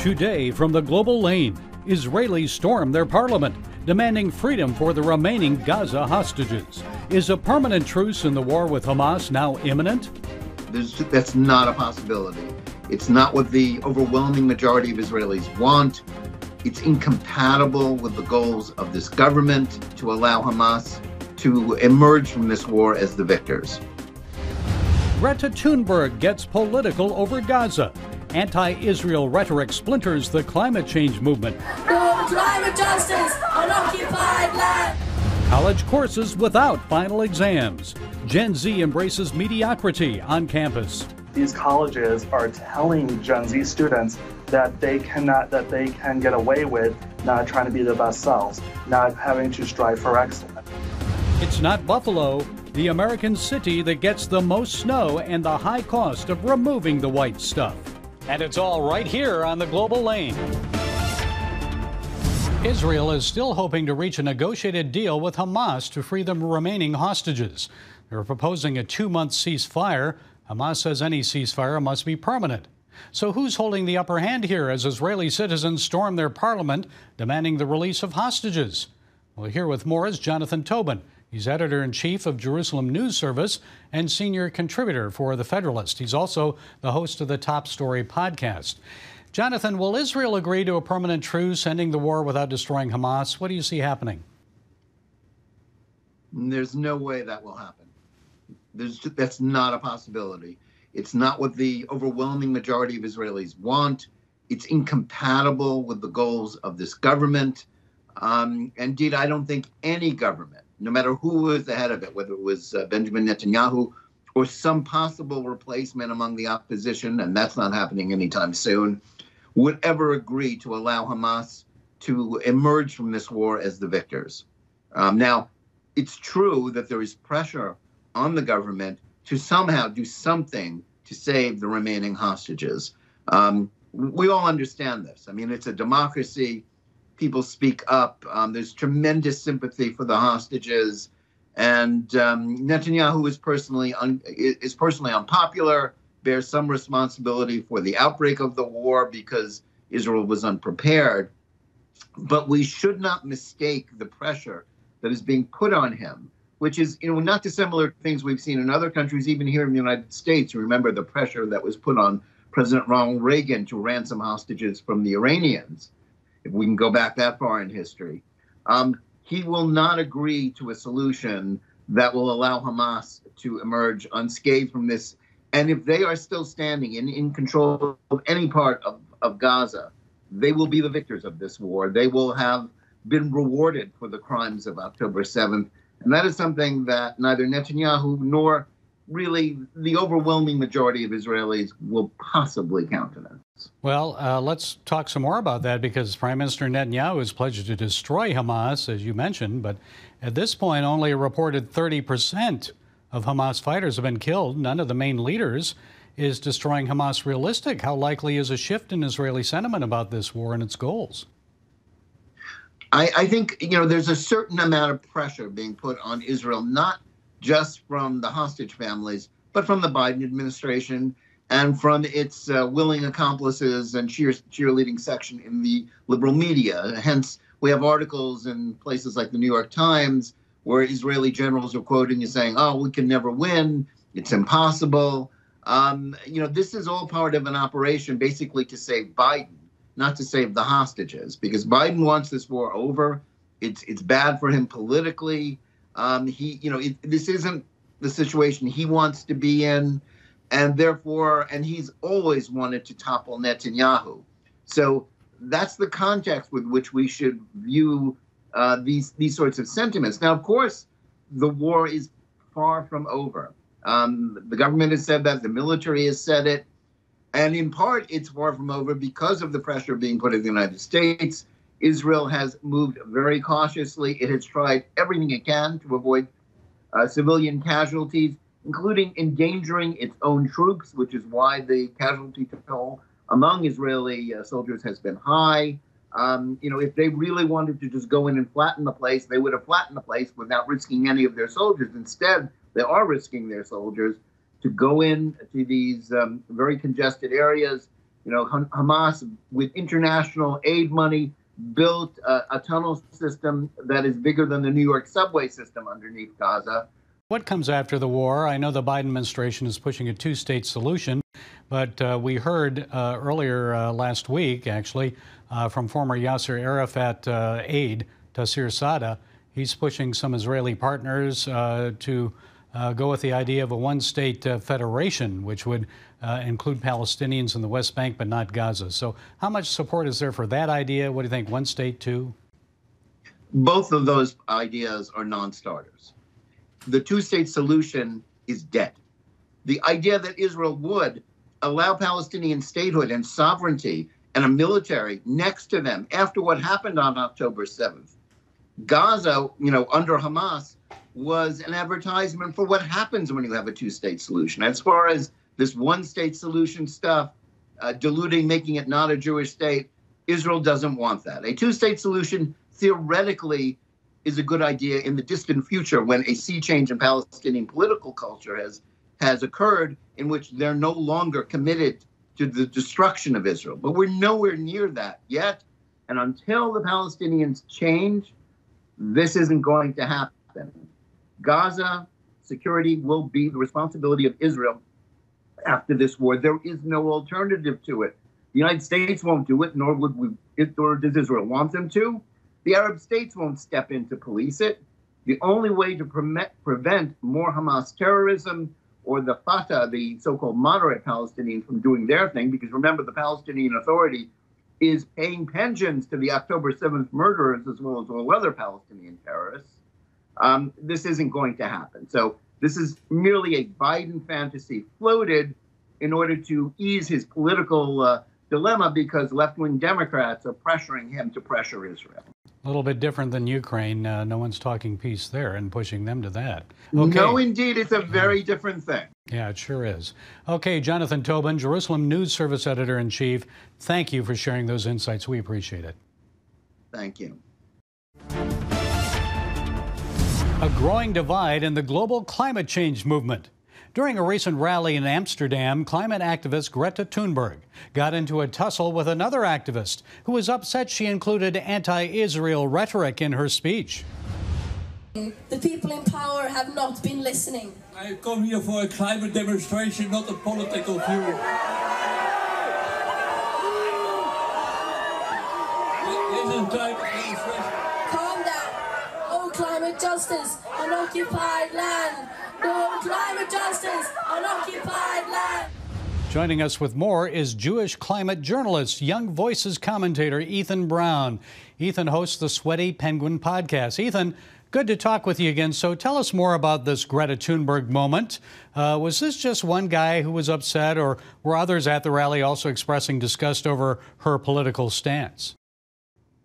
Today from the global lane, Israelis storm their parliament, demanding freedom for the remaining Gaza hostages. Is a permanent truce in the war with Hamas now imminent? That's not a possibility. It's not what the overwhelming majority of Israelis want. It's incompatible with the goals of this government to allow Hamas to emerge from this war as the victors. Greta Thunberg gets political over Gaza. Anti-Israel rhetoric splinters the climate change movement. No climate justice on occupied land. College courses without final exams. Gen Z embraces mediocrity on campus. These colleges are telling Gen Z students that they can get away with not trying to be their best selves, not having to strive for excellence. It's not Buffalo, the American city that gets the most snow and the high cost of removing the white stuff. And it's all right here on the global lane. Israel is still hoping to reach a negotiated deal with Hamas to free the remaining hostages. They're proposing a 2-month ceasefire. Hamas says any ceasefire must be permanent. So who's holding the upper hand here as Israeli citizens storm their parliament demanding the release of hostages? Well, here with more is Jonathan Tobin. He's editor-in-chief of Jerusalem News Service and senior contributor for The Federalist. He's also the host of the Top Story podcast. Jonathan, will Israel agree to a permanent truce, ending the war without destroying Hamas? What do you see happening? There's no way that will happen. That's not a possibility. It's not what the overwhelming majority of Israelis want. It's incompatible with the goals of this government. Indeed, I don't think any government, no matter who was the head of it, whether it was Benjamin Netanyahu or some possible replacement among the opposition, and that's not happening anytime soon, would ever agree to allow Hamas to emerge from this war as the victors. Now, it's true that there is pressure on the government to somehow do something to save the remaining hostages. We all understand this. I mean, it's a democracy. People speak up. There's tremendous sympathy for the hostages. And Netanyahu is personally unpopular, bears some responsibility for the outbreak of the war because Israel was unprepared. But we should not mistake the pressure that is being put on him, which is, not dissimilar to things we've seen in other countries, even here in the United States. Remember the pressure that was put on President Ronald Reagan to ransom hostages from the Iranians, if we can go back that far in history. He will not agree to a solution that will allow Hamas to emerge unscathed from this. And if they are still standing in control of any part of Gaza, they will be the victors of this war. They will have been rewarded for the crimes of October 7th. And that is something that neither Netanyahu nor really the overwhelming majority of Israelis will possibly countenance. Well, let's talk some more about that, because Prime Minister Netanyahu has pledged to destroy Hamas, as you mentioned. But at this point, only a reported 30% of Hamas fighters have been killed. None of the main leaders. Is destroying Hamas realistic? How likely is a shift in Israeli sentiment about this war and its goals? I think, there's a certain amount of pressure being put on Israel, not just from the hostage families, but from the Biden administration and from its willing accomplices and cheerleading section in the liberal media. Hence, we have articles in places like the New York Times where Israeli generals are quoting and saying, oh, we can never win. It's impossible. This is all part of an operation basically to save Biden, not to save the hostages, because Biden wants this war over. It's bad for him politically. This isn't the situation he wants to be in, and therefore, and he's always wanted to topple Netanyahu. So that's the context with which we should view these sorts of sentiments. Now, of course, the war is far from over. The government has said that, the military has said it. And in part, it's far from over because of the pressure being put on the United States. Israel has moved very cautiously. It has tried everything it can to avoid civilian casualties, including endangering its own troops, which is why the casualty toll among Israeli soldiers has been high. If they really wanted to just go in and flatten the place, they would have flattened the place without risking any of their soldiers. Instead, they are risking their soldiers to go in to these very congested areas Hamas, with international aid money, built a tunnel system that is bigger than the New York subway system underneath Gaza. What comes after the war? I know the Biden administration is pushing a two-state solution, but we heard earlier last week, actually, from former Yasser Arafat aide, Tassir Sada. He's pushing some Israeli partners to go with the idea of a one-state federation, which would include Palestinians in the West Bank, but not Gaza. So how much support is there for that idea? What do you think, one state, two? Both of those ideas are non-starters. The two-state solution is dead. The idea that Israel would allow Palestinian statehood and sovereignty and a military next to them after what happened on October 7th. Gaza, under Hamas, was an advertisement for what happens when you have a two-state solution. As far as this one-state solution stuff, diluting, making it not a Jewish state, Israel doesn't want that. A two-state solution theoretically is a good idea in the distant future when a sea change in Palestinian political culture has occurred, in which they're no longer committed to the destruction of Israel. But we're nowhere near that yet. And until the Palestinians change, this isn't going to happen. Gaza security will be the responsibility of Israel after this war. There is no alternative to it. The United States won't do it, nor does Israel want them to. The Arab states won't step in to police it. The only way to prevent more Hamas terrorism, or the Fatah, the so-called moderate Palestinians, from doing their thing, because remember, the Palestinian Authority is paying pensions to the October 7th murderers as well as all other Palestinian terrorists. This isn't going to happen. So this is merely a Biden fantasy floated in order to ease his political dilemma, because left-wing Democrats are pressuring him to pressure Israel. A little bit different than Ukraine. No one's talking peace there and pushing them to that. Okay. No, indeed. It's a very different thing. Yeah, it sure is. Okay, Jonathan Tobin, Jerusalem News Service Editor-in-Chief, thank you for sharing those insights. We appreciate it. Thank you. A growing divide in the global climate change movement. During a recent rally in Amsterdam, climate activist Greta Thunberg got into a tussle with another activist who was upset she included anti-Israel rhetoric in her speech. The people in power have not been listening. I come here for a climate demonstration, not a political view. Calm down. Oh, climate justice on occupied land. No climate justice on occupied land. Joining us with more is Jewish climate journalist, Young Voices commentator Ethan Brown. Ethan hosts the Sweaty Penguin podcast. Ethan, good to talk with you again. So tell us more about this Greta Thunberg moment. Was this just one guy who was upset, or were others at the rally also expressing disgust over her political stance?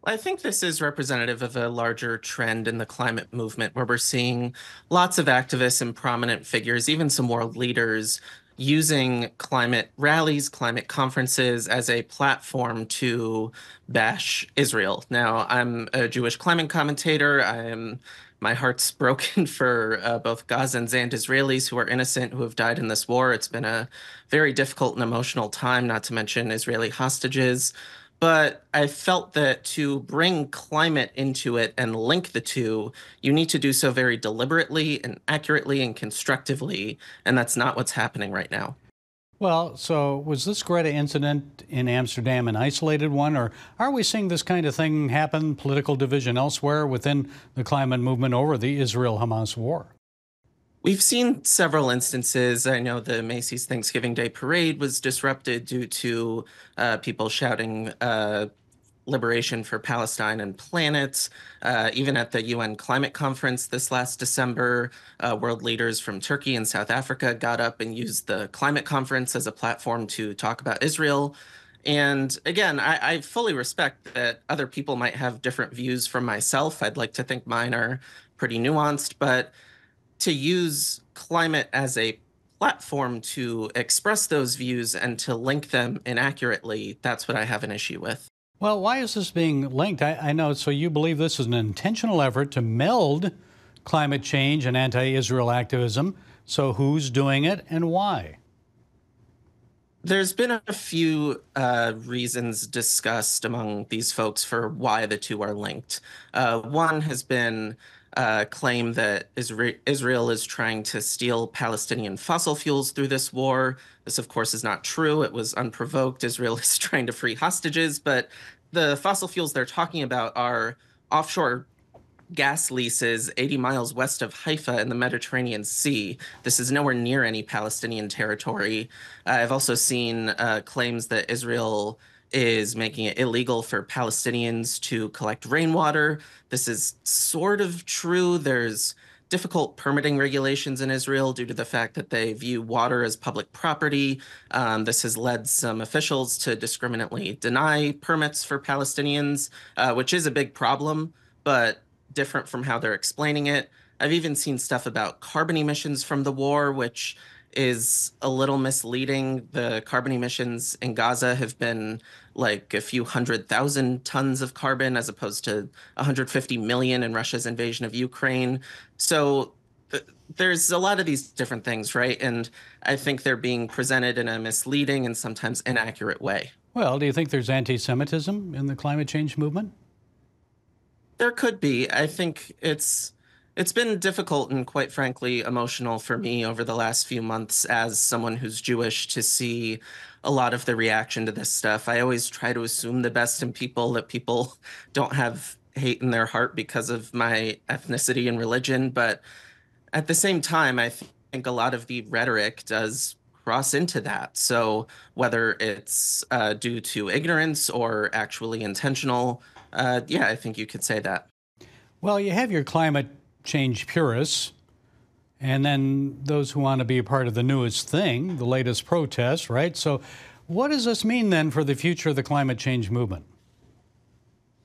I think this is representative of a larger trend in the climate movement, where we're seeing lots of activists and prominent figures, even some world leaders, using climate rallies, climate conferences as a platform to bash Israel. Now, I'm a Jewish climate commentator. My heart's broken for both Gazans and Israelis who are innocent, who have died in this war. It's been a very difficult and emotional time, not to mention Israeli hostages. But I felt that to bring climate into it and link the two, you need to do so very deliberately and accurately and constructively, and that's not what's happening right now. Well, so was this Greta incident in Amsterdam an isolated one, or are we seeing this kind of thing happen, political division elsewhere within the climate movement over the Israel-Hamas war? We've seen several instances. I know the Macy's Thanksgiving Day Parade was disrupted due to people shouting liberation for Palestine and planets. Even at the UN Climate Conference this last December, world leaders from Turkey and South Africa got up and used the climate conference as a platform to talk about Israel. And again, I fully respect that other people might have different views from myself. I'd like to think mine are pretty nuanced, but to use climate as a platform to express those views and to link them inaccurately, that's what I have an issue with. Well, why is this being linked? I know, so you believe this is an intentional effort to meld climate change and anti-Israel activism. So who's doing it and why? There's been a few reasons discussed among these folks for why the two are linked. One has been claim that Israel is trying to steal Palestinian fossil fuels through this war. This, of course, is not true. It was unprovoked. Israel is trying to free hostages, but the fossil fuels they're talking about are offshore gas leases 80 miles west of Haifa in the Mediterranean Sea. This is nowhere near any Palestinian territory. I've also seen claims that Israel is making it illegal for Palestinians to collect rainwater. This is sort of true. There's difficult permitting regulations in Israel due to the fact that they view water as public property. This has led some officials to discriminately deny permits for Palestinians, which is a big problem, but different from how they're explaining it. I've even seen stuff about carbon emissions from the war, which is a little misleading. The carbon emissions in Gaza have been like a few 100,000 tons of carbon as opposed to 150 million in Russia's invasion of Ukraine. So there's a lot of these different things, right? And I think they're being presented in a misleading and sometimes inaccurate way. Well, do you think there's anti-Semitism in the climate change movement? There could be. I think it's been difficult and quite frankly emotional for me over the last few months as someone who's Jewish to see a lot of the reaction to this stuff. I always try to assume the best in people, that people don't have hate in their heart because of my ethnicity and religion. But at the same time, I think a lot of the rhetoric does cross into that. So whether it's due to ignorance or actually intentional, yeah, I think you could say that. Well, you have your climate change purists, and then those who want to be a part of the newest thing, the latest protest, right? So what does this mean then for the future of the climate change movement?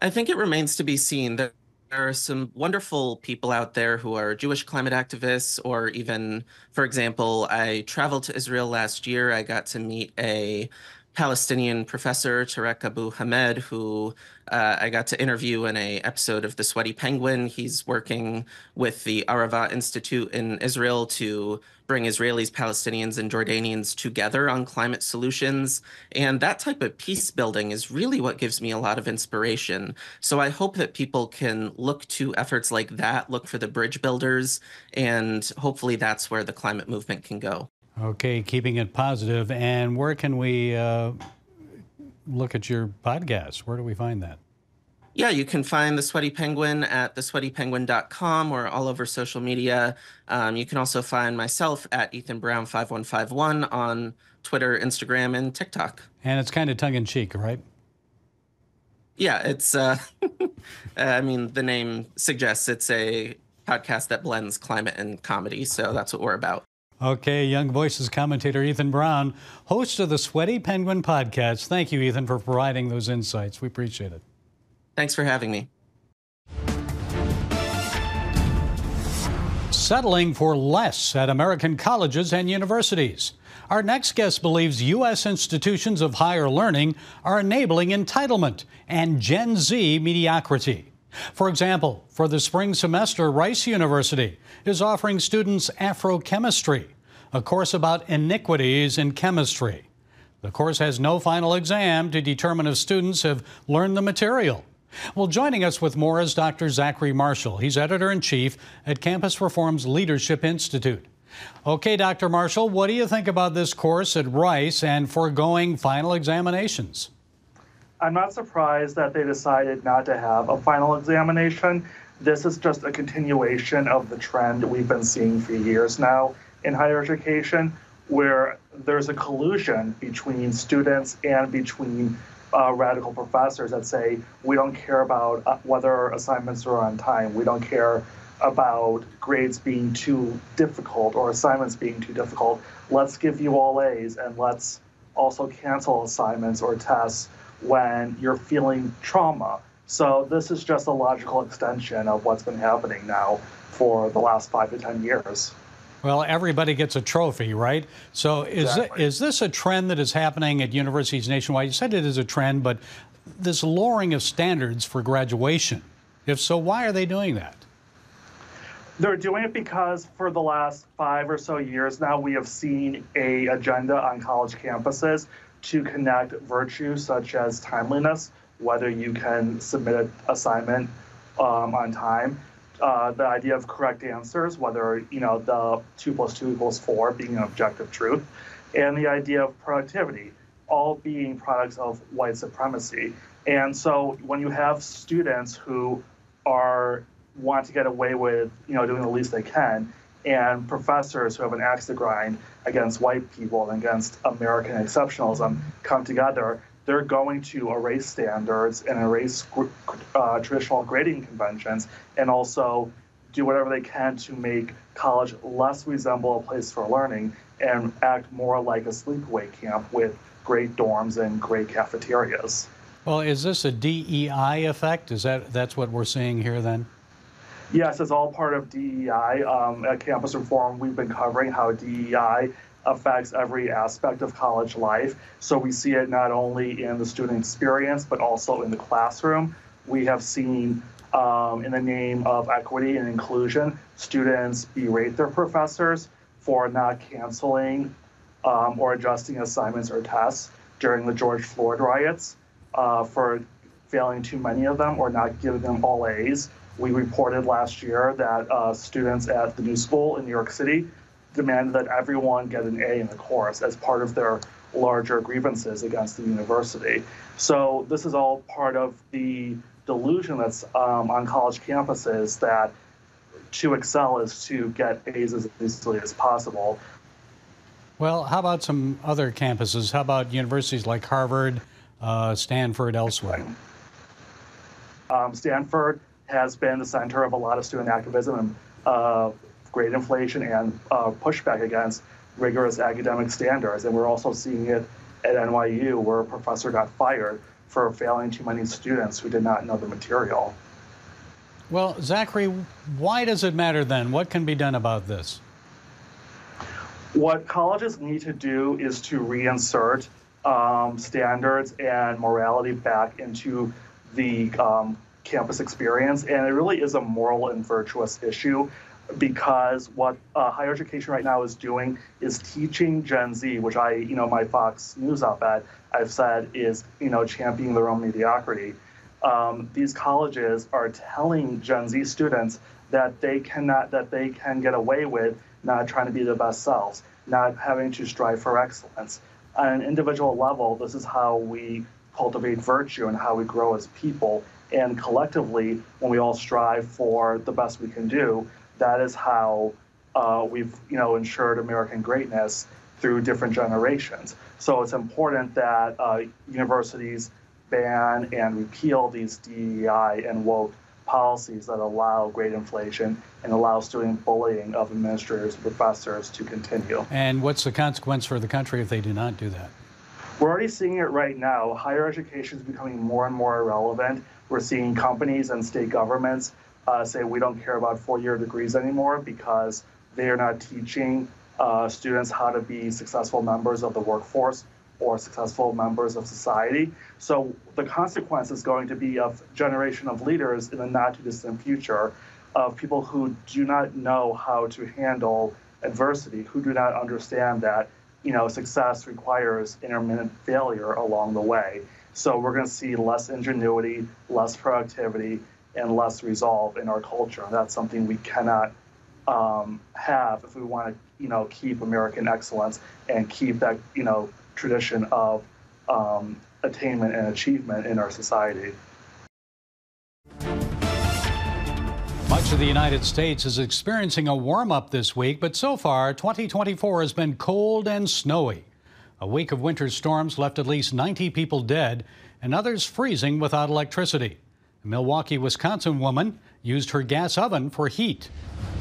I think it remains to be seen. There are some wonderful people out there who are Jewish climate activists, or even, for example, I traveled to Israel last year. I got to meet a Palestinian professor, Tarek Abu Hamed, who I got to interview in an episode of The Sweaty Penguin. He's working with the Arava Institute in Israel to bring Israelis, Palestinians, and Jordanians together on climate solutions. And that type of peace building is really what gives me a lot of inspiration. So I hope that people can look to efforts like that, look for the bridge builders, and hopefully that's where the climate movement can go. Okay, keeping it positive. And where can we look at your podcast? Where do we find that? Yeah, you can find The Sweaty Penguin at thesweatypenguin.com or all over social media. You can also find myself at Ethan Brown 5151 on Twitter, Instagram, and TikTok. And it's kind of tongue-in-cheek, right? Yeah, it's, I mean, the name suggests it's a podcast that blends climate and comedy, so that's what we're about. Okay, Young Voices commentator Ethan Brown, host of the Sweaty Penguin podcast. Thank you, Ethan, for providing those insights. We appreciate it. Thanks for having me. Settling for less at American colleges and universities. Our next guest believes U.S. institutions of higher learning are enabling entitlement and Gen Z mediocrity. For example, for the spring semester, Rice University is offering students Afrochemistry, a course about iniquities in chemistry. The course has no final exam to determine if students have learned the material. Well, joining us with more is Dr. Zachary Marshall. He's editor-in-chief at Campus Reform's Leadership Institute. Okay, Dr. Marshall, what do you think about this course at Rice and foregoing final examinations? I'm not surprised that they decided not to have a final examination. This is just a continuation of the trend we've been seeing for years now in higher education, where there's a collusion between students and between radical professors that say, we don't care about whether assignments are on time. We don't care about grades being too difficult or assignments being too difficult. Let's give you all A's, and let's also cancel assignments or tests when you're feeling trauma. So this is just a logical extension of what's been happening now for the last 5 to 10 years. Well, everybody gets a trophy, right? So is this a trend that is happening at universities nationwide? You said it is a trend, but this lowering of standards for graduation, if so, why are they doing that? They're doing it because for the last 5 or so years now, we have seen an agenda on college campuses to connect virtues such as timeliness, whether you can submit an assignment on time, the idea of correct answers, whether the 2 + 2 = 4 being an objective truth, and the idea of productivity, all being products of white supremacy. And so when you have students who want to get away with doing the least they can, and professors who have an axe to grind against white people and against American exceptionalism come together, they're going to erase standards and erase traditional grading conventions, and also do whatever they can to make college less resemble a place for learning and act more like a sleepaway camp with great dorms and great cafeterias. Well, is this a DEI effect? That's what we're seeing here then? Yes, it's all part of DEI. At Campus Reform, we've been covering how DEI affects every aspect of college life. So we see it not only in the student experience, but also in the classroom. We have seen, in the name of equity and inclusion, students berate their professors for not canceling or adjusting assignments or tests during the George Floyd riots, for failing too many of them or not giving them all A's. We reported last year that students at the New School in New York City demanded that everyone get an A in the course as part of their larger grievances against the university. So this is all part of the delusion that's on college campuses, that to excel is to get A's as easily as possible. Well, how about some other campuses? How about universities like Harvard, Stanford, elsewhere? Stanford has been the center of a lot of student activism and grade inflation and pushback against rigorous academic standards. And we're also seeing it at NYU, where a professor got fired for failing too many students who did not know the material. Well, Zachary, why does it matter then? What can be done about this? What colleges need to do is to reinsert standards and morality back into the campus experience. And it really is a moral and virtuous issue, because what higher education right now is doing is teaching Gen Z, which my Fox News op-ed, I've said is, championing their own mediocrity. These colleges are telling Gen Z students that they can get away with not trying to be their best selves, not having to strive for excellence. On an individual level, this is how we cultivate virtue and how we grow as people. And collectively, when we all strive for the best we can do, that is how we've ensured American greatness through different generations. So it's important that universities ban and repeal these DEI and woke policies that allow grade inflation and allow student bullying of administrators and professors to continue. And what's the consequence for the country if they do not do that? We're already seeing it right now. Higher education is becoming more and more irrelevant. We're seeing companies and state governments say we don't care about 4-year degrees anymore because they are not teaching students how to be successful members of the workforce or successful members of society. So the consequence is going to be a generation of leaders in the not too distant future of people who do not know how to handle adversity, who do not understand that success requires intermittent failure along the way. So we're going to see less ingenuity, less productivity, and less resolve in our culture. And that's something we cannot have if we want to, keep American excellence and keep that, tradition of attainment and achievement in our society. Much of the United States is experiencing a warm-up this week, but so far, 2024 has been cold and snowy. A week of winter storms left at least 90 people dead and others freezing without electricity. A Milwaukee, Wisconsin woman used her gas oven for heat.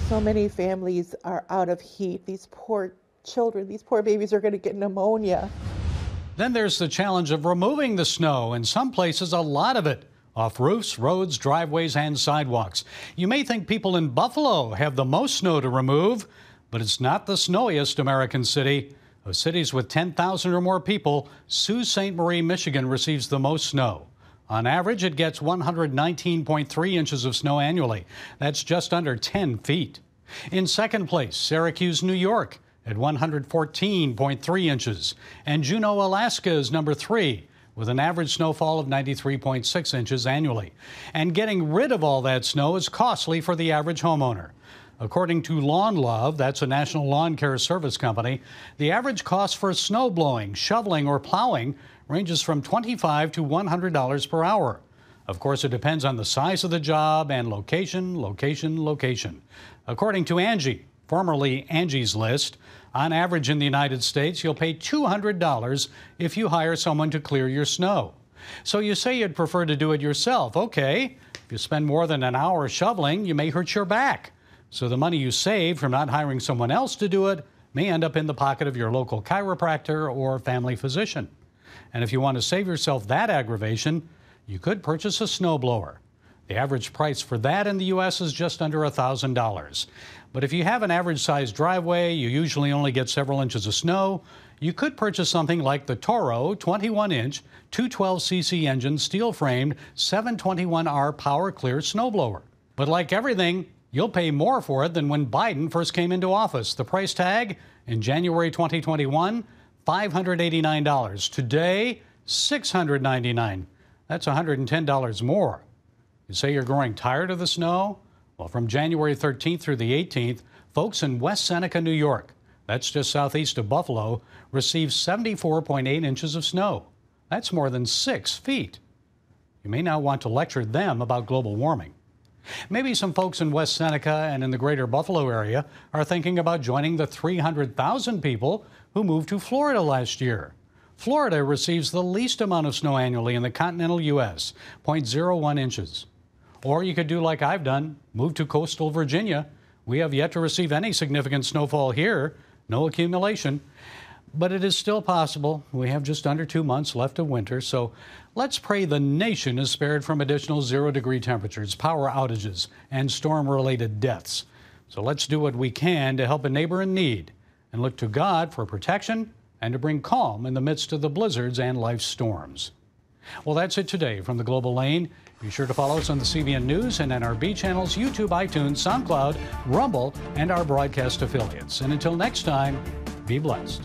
So many families are out of heat. These poor children, these poor babies are going to get pneumonia. Then there's the challenge of removing the snow. In some places, a lot of it. Off roofs, roads, driveways, and sidewalks. You may think people in Buffalo have the most snow to remove, but it's not the snowiest American city. Of cities with 10,000 or more people, Sault Ste. Marie, Michigan receives the most snow. On average, it gets 119.3 inches of snow annually. That's just under 10 feet. In second place, Syracuse, New York at 114.3 inches. And Juneau, Alaska is number 3 with an average snowfall of 93.6 inches annually. And getting rid of all that snow is costly for the average homeowner. According to Lawn Love, that's a national lawn care service company, the average cost for snow blowing, shoveling, or plowing ranges from $25 to $100 per hour. Of course, it depends on the size of the job and location. According to Angie, formerly Angie's List, on average in the United States, you'll pay $200 if you hire someone to clear your snow. So you say you'd prefer to do it yourself. Okay, if you spend more than an hour shoveling, you may hurt your back. So the money you save from not hiring someone else to do it may end up in the pocket of your local chiropractor or family physician. And if you want to save yourself that aggravation, you could purchase a snowblower. The average price for that in the U.S. is just under $1,000. But if you have an average-sized driveway, you usually only get several inches of snow, you could purchase something like the Toro 21-inch, 212cc engine, steel-framed, 721R power clear snowblower. But like everything, you'll pay more for it than when Biden first came into office. The price tag in January 2021, $589. Today, $699. That's $110 more. You say you're growing tired of the snow? Well, from January 13th through the 18th, folks in West Seneca, New York, that's just southeast of Buffalo, received 74.8 inches of snow. That's more than 6 feet. You may now want to lecture them about global warming. Maybe some folks in West Seneca and in the greater Buffalo area are thinking about joining the 300,000 people who moved to Florida last year. Florida receives the least amount of snow annually in the continental U.S., 0.01 inches. Or you could do like I've done, move to coastal Virginia. We have yet to receive any significant snowfall here, no accumulation. But it is still possible. We have just under 2 months left of winter, so let's pray the nation is spared from additional 0-degree temperatures, power outages, and storm-related deaths. So let's do what we can to help a neighbor in need and look to God for protection and to bring calm in the midst of the blizzards and life's storms. Well, that's it today from the Global Lane. Be sure to follow us on the CBN News and NRB channels, YouTube, iTunes, SoundCloud, Rumble, and our broadcast affiliates. And until next time, be blessed.